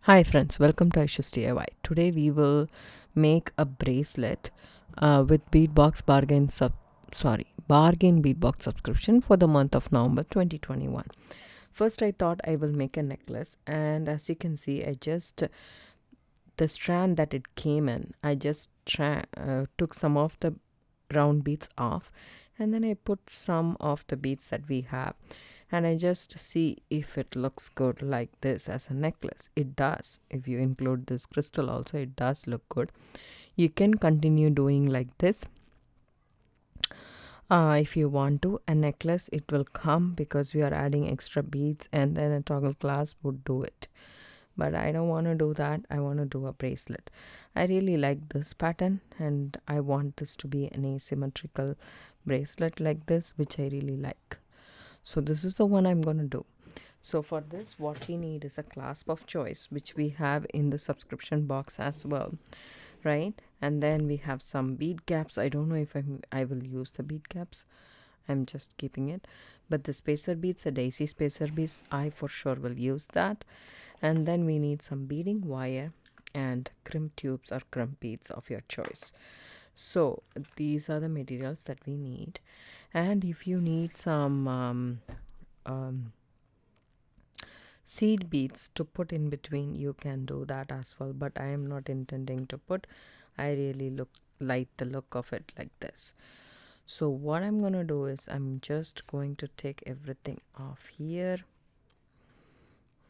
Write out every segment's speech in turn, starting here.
Hi friends, welcome to Aishusdiy. Today we will make a bracelet with Beadbox Bargain Bead Box subscription for the month of November 2021. First I thought I will make a necklace, and as you can see the strand that it came in, I just took some of the round beads off, and then I put some of the beads that we have, and I just see if it looks good like this as a necklace. It does. If you include this crystal also, it does look good. You can continue doing like this. If you want to, a necklace it will come because we are adding extra beads, and then a toggle clasp would do it, but I don't want to do that. I want to do a bracelet. I really like this pattern, and I want this to be an asymmetrical bracelet like this, which I really like. So this is the one I'm going to do. So for this, what we need is a clasp of choice, which we have in the subscription box as well, right? And then we have some bead caps. I don't know if I will use the bead caps. I'm just keeping it. But the spacer beads, the daisy spacer beads, I for sure will use that. And then we need some beading wire and crimp tubes or crimp beads of your choice. So these are the materials that we need. And if you need some seed beads to put in between, you can do that as well, but I am not intending to put. I really like the look of it like this. So what I'm gonna do is I'm just going to take everything off here.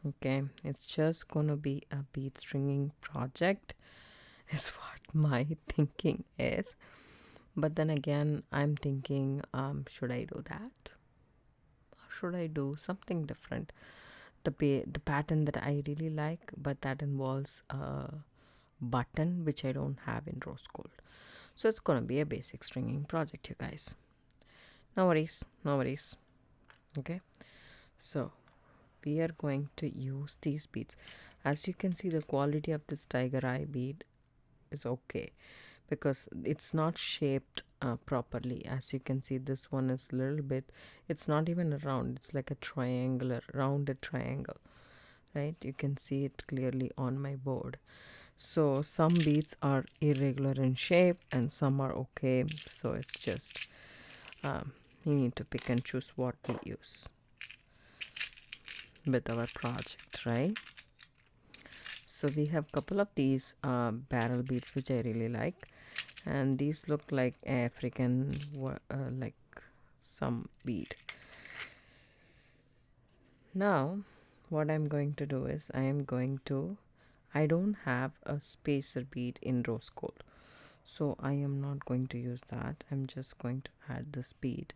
Okay, it's just gonna be a bead stringing project is what my thinking is. But then again, I'm thinking, should I do that, or should I do something different? The pattern that I really like, but that involves a button which I don't have in rose gold. So it's gonna be a basic stringing project, you guys. No worries, no worries. Okay, so we are going to use these beads. As you can see, the quality of this tiger eye bead is okay because it's not shaped properly. As you can see, this one is a little bit, it's not even a round, it's like a triangular, rounded triangle, right? You can see it clearly on my board. So some beads are irregular in shape and some are okay. So it's just you need to pick and choose what we use with our project, right? So we have a couple of these barrel beads which I really like, and these look like African like some bead. Now what I'm going to do is I don't have a spacer bead in rose gold, so I am not going to use that. I'm just going to add this bead.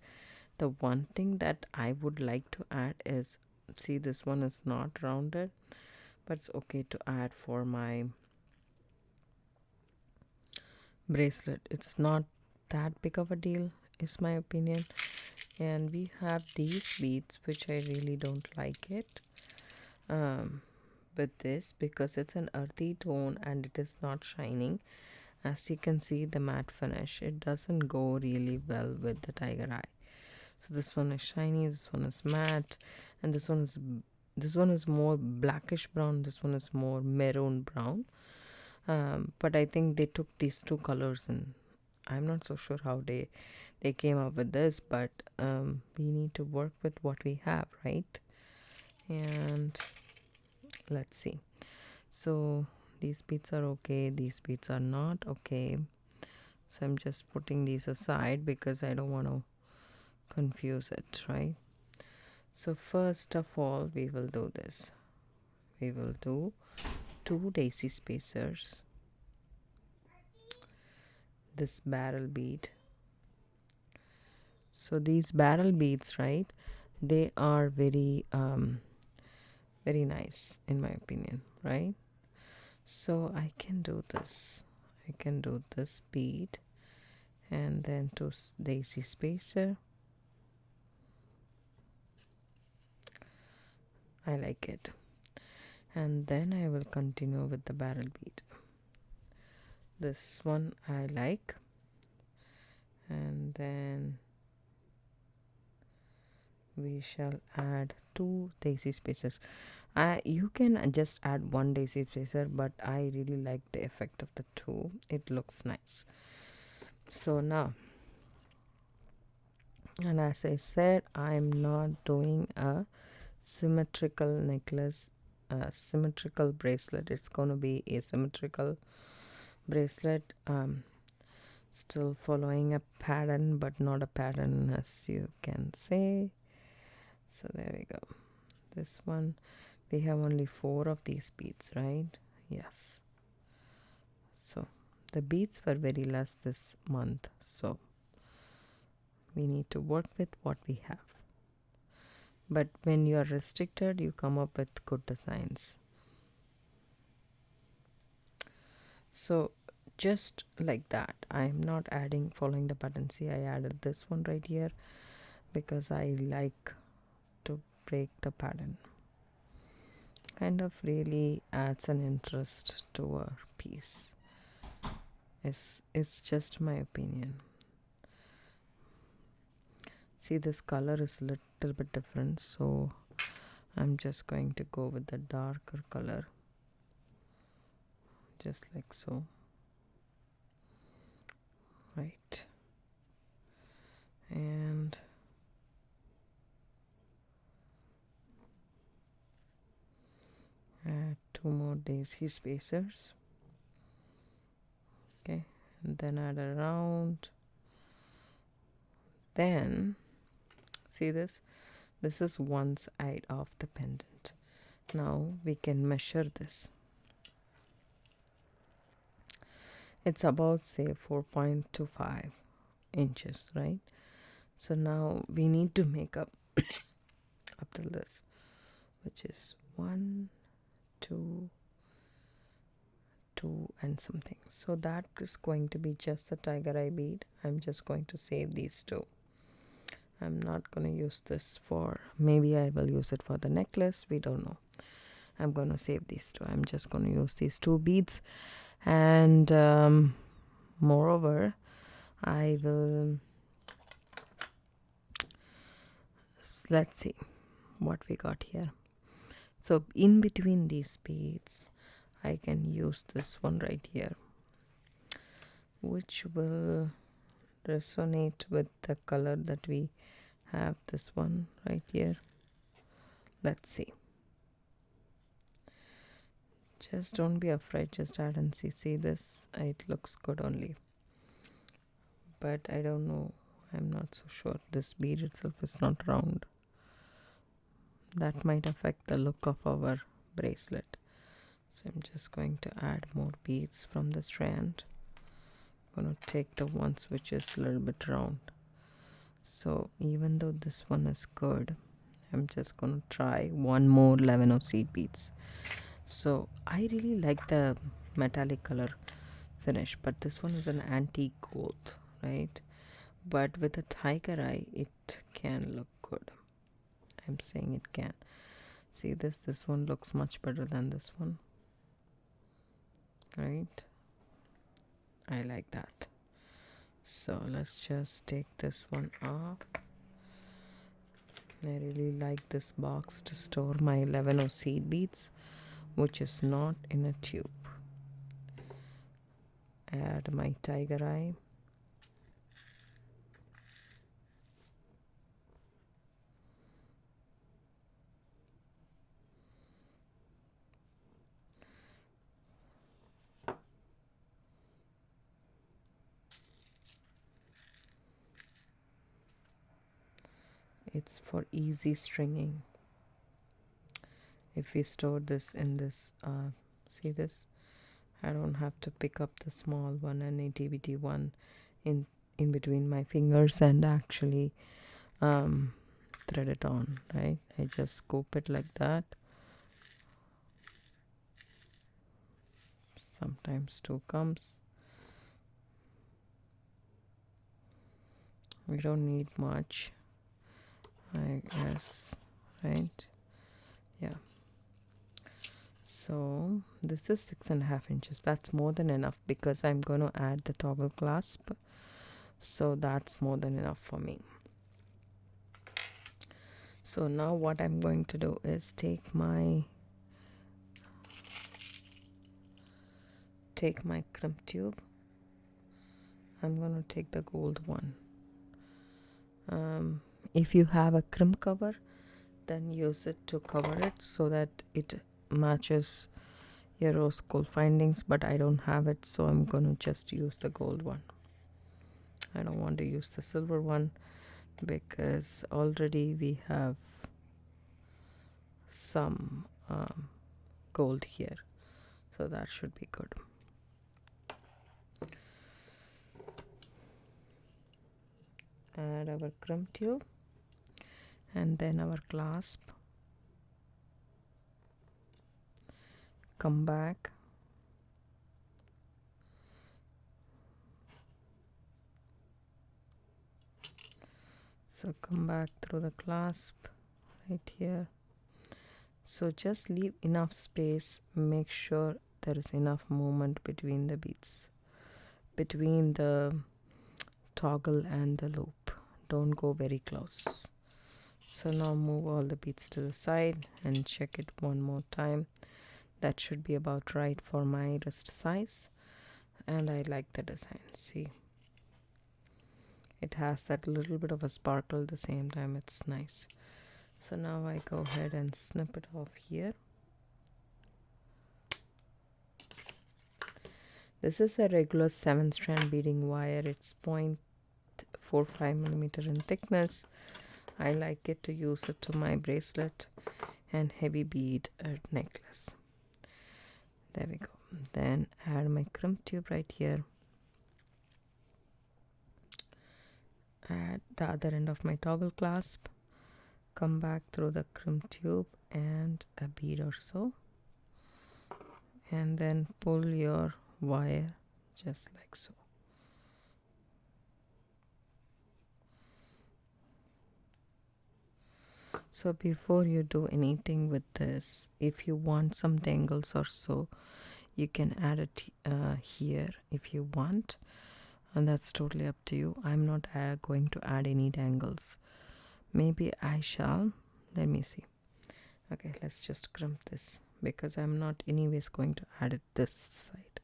The one thing that I would like to add is, see, this one is not rounded, but it's okay to add for my bracelet. It's not that big of a deal, is my opinion. And we have these beads which I really don't like it with this, because it's an earthy tone and it is not shining. As you can see, the matte finish, it doesn't go really well with the tiger eye. So this one is shiny, this one is matte, and this one is more blackish brown, this one is more maroon brown. But I think they took these two colors, and I'm not so sure how they came up with this, but we need to work with what we have, right? And let's see. So these beads are okay, these beads are not okay, so I'm just putting these aside because I don't want to confuse it, right? So first of all, we will do this. We will do 2 daisy spacers, this barrel bead. So these barrel beads, right, they are very very nice in my opinion, right? So I can do this. I can do this bead and then 2 daisy spacer. I like it. And then I will continue with the barrel bead. This one I like. And then we shall add 2 daisy spacers. You can just add 1 daisy spacer, but I really like the effect of the 2. It looks nice. So now, and as I said, I'm not doing a symmetrical necklace, symmetrical bracelet. It's going to be asymmetrical bracelet. Still following a pattern, but not a pattern, as you can say. So there we go. This one, we have only 4 of these beads, right? Yes. So the beads were very less this month, so we need to work with what we have. But when you are restricted, you come up with good designs. So just like that, I am not adding following the pattern. See, I added this one right here because I like to break the pattern. Kind of really adds an interest to our piece. It's just my opinion. See, this color is a little bit different, so I'm just going to go with the darker color, just like so. Right. And add 2 more daisy spacers. Okay, and then add a round. Then see this is one side of the pendant. Now we can measure this. It's about, say, 4.25 inches, right? So now we need to make up till this, which is 1, 2, 2 and something. So that is going to be just the tiger eye bead. I'm just going to save these 2. I'm not going to use this for, maybe I will use it for the necklace, we don't know. I'm going to save these 2. I'm just going to use these 2 beads. And moreover, I will, let's see what we got here. So in between these beads, I can use this one right here, which will resonate with the color that we have. This one right here. Let's see. Just don't be afraid, just add and see this. It looks good only, but I don't know, I'm not so sure. This bead itself is not round. That might affect the look of our bracelet. So I'm just going to add more beads from the strand. I'm going to take the ones which is a little bit round. So even though this one is good, I'm just going to try one more 11 of seed beads. So I really like the metallic color finish, but this one is an antique gold, right? But with a tiger eye, it can look good. I'm saying it can. See this one looks much better than this one, right? I like that. So let's just take this one off. I really like this box to store my 11 of seed beads, which is not in a tube. Add my tiger eye. It's for easy stringing. If we store this in this, see this, I don't have to pick up the small one and itty-bitty one in between my fingers and actually thread it on, right? I just scoop it like that. Sometimes 2 comes. We don't need much, I guess, right? Yeah. So this is 6.5 inches. That's more than enough because I'm going to add the toggle clasp. So that's more than enough for me. So now what I'm going to do is take my crimp tube. I'm going to take the gold one. If you have a crimp cover, then use it to cover it so that it matches your rose gold findings, but I don't have it, so I'm going to just use the gold one. I don't want to use the silver one because already we have some gold here, so that should be good. Add our crimp tube and then our clasp. Come back. So come back through the clasp right here. So just leave enough space. Make sure there is enough movement between the beads, between the toggle and the loop. Don't go very close. So now move all the beads to the side and check it one more time. That should be about right for my wrist size, and I like the design. See, it has that little bit of a sparkle at the same time. It's nice. So now I go ahead and snip it off here. This is a regular 7-strand beading wire. It's 0.45 millimeter in thickness. I like it to use it to my bracelet and heavy bead necklace. There we go. Then add my crimp tube right here. Add the other end of my toggle clasp. Come back through the crimp tube and a bead or so. And then pull your wire just like so. So before you do anything with this, if you want some dangles or so, you can add it here if you want, and that's totally up to you. I'm not going to add any dangles. Maybe I shall. Let me see. Okay, let's just crimp this because I'm not anyways going to add it this side.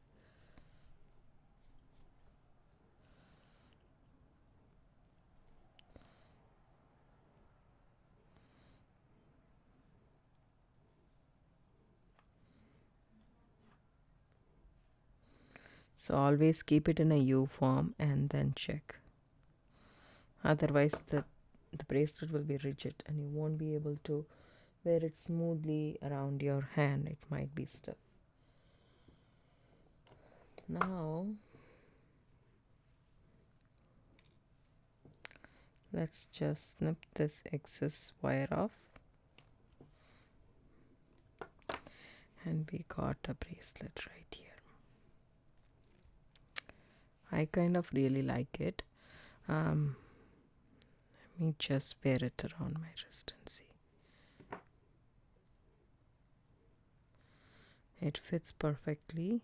So always keep it in a U form and then check. Otherwise the bracelet will be rigid and you won't be able to wear it smoothly around your hand. It might be stiff. Now let's just snip this excess wire off. And we got a bracelet right here. I kind of really like it. Let me just wear it around my wrist and see. It fits perfectly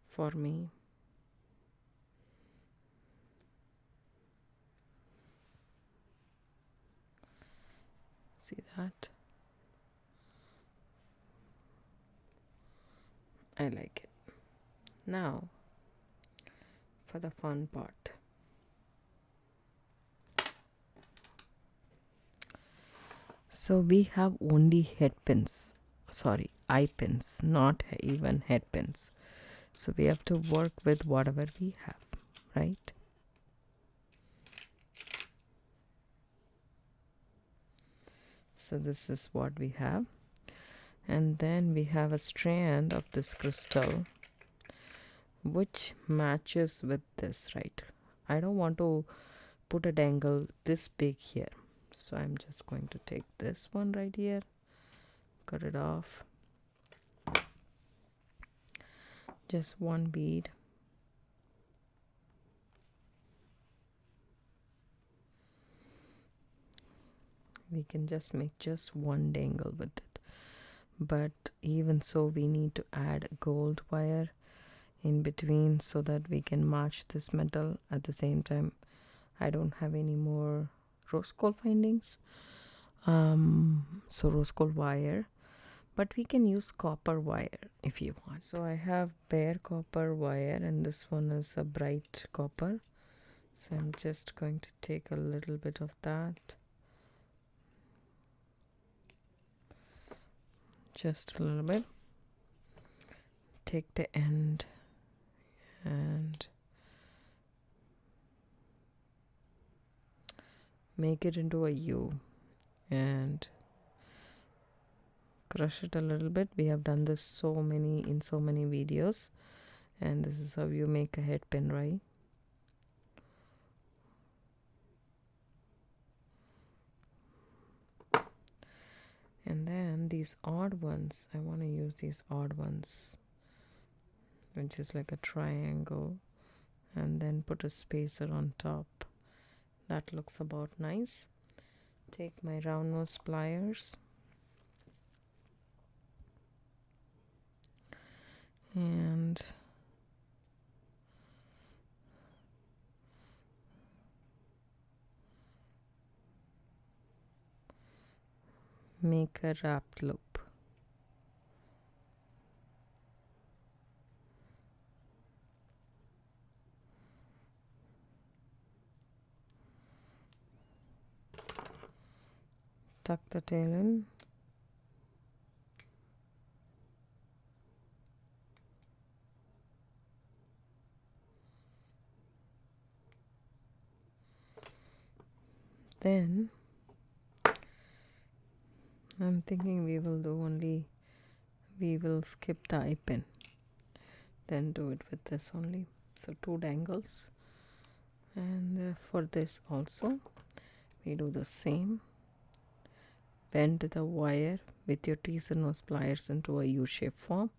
for me. See that? I like it. Now for the fun part. So we have only head pins, sorry, eye pins, not even head pins. So we have to work with whatever we have, right? So this is what we have. And then we have a strand of this crystal which matches with this, right? I don't want to put a dangle this big here, so I'm just going to take this one right here, cut it off, just one bead, we can just make just one dangle with it, but even so we need to add gold wire in between so that we can match this metal. At the same time, I don't have any more rose gold findings. So rose gold wire, but we can use copper wire if you want. So I have bare copper wire, and this one is a bright copper. So I'm just going to take a little bit of that, just a little bit. Take the end and make it into a U and crush it a little bit. We have done this in so many videos, and this is how you make a head pin, right? And then these odd ones, I want to use these odd ones, which is like a triangle, and then put a spacer on top. That looks about nice. Take my round nose pliers and make a wrapped loop. Tuck the tail in. Then I'm thinking we will skip the eye pin, then do it with this only. So 2 dangles, and for this also we do the same. Bend the wire with your teaser nose pliers into a U-shape form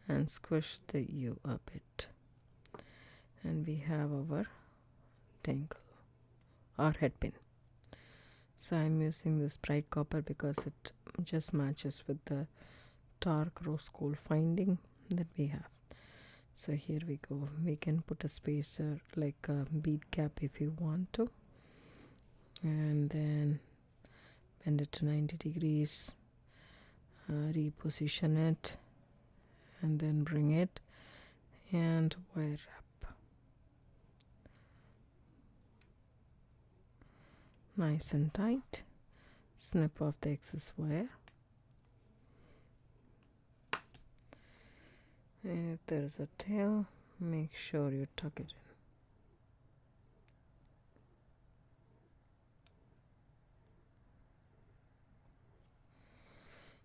and squish the U a bit, and we have our dangle, our head pin. So I'm using this bright copper because it just matches with the dark rose gold finding that we have. So here we go. We can put a spacer like a bead cap if you want to, and then bend it to 90 degrees, reposition it, and then bring it and wire wrap. Nice and tight. Snip off the excess wire. If there's a tail, make sure you tuck it in.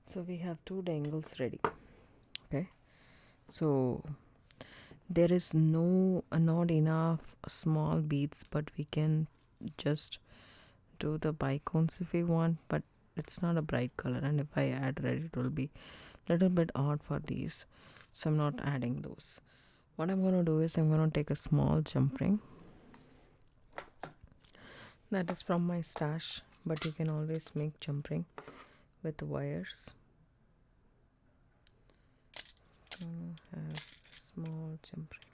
So we have 2 dangles ready. Okay, so there is not enough small beads, but we can just do the bicones if we want, but it's not a bright color, and if I add red it will be a little bit odd for these, so I'm not adding those. What I'm going to do is I'm going to take a small jump ring that is from my stash, but you can always make jump ring with wires. Have a small jump ring.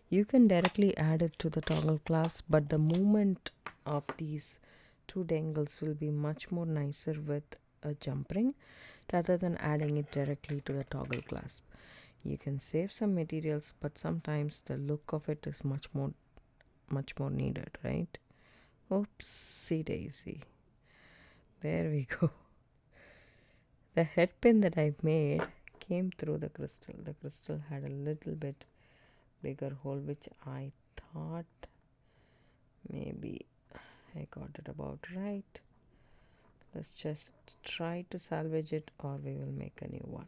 You can directly add it to the toggle clasp, but the movement of these 2 dangles will be much more nicer with a jump ring rather than adding it directly to the toggle clasp. You can save some materials, but sometimes the look of it is much more needed, right? Oopsie daisy. There we go. The head pin that I made came through the crystal. The crystal had a little bit bigger hole, which I thought maybe I got it about right. Let's just try to salvage it, or we will make a new one.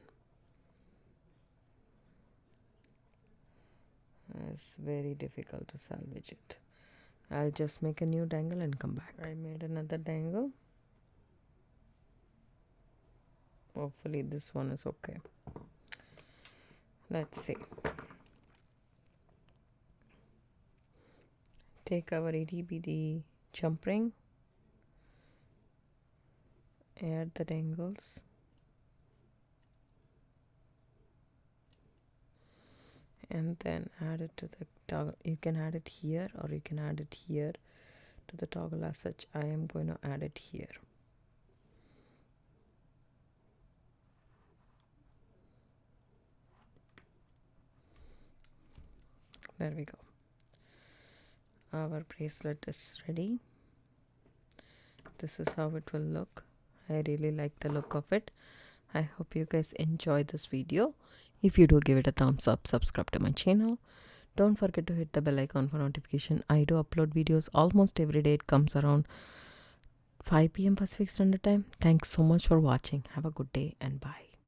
It's very difficult to salvage it. I'll just make a new dangle and come back. I made another dangle. Hopefully this one is okay. Let's see. Take our itty bitty jump ring, add the dangles, and then add it to the toggle, you can add it here or you can add it here to the toggle. As such, I am going to add it here. There we go. Our bracelet is ready. This is how it will look. I really like the look of it. I hope you guys enjoyed this video. If you do, give it a thumbs up, subscribe to my channel. Don't forget to hit the bell icon for notification. I do upload videos almost every day. It comes around 5 p.m. Pacific Standard Time. Thanks so much for watching. Have a good day and bye.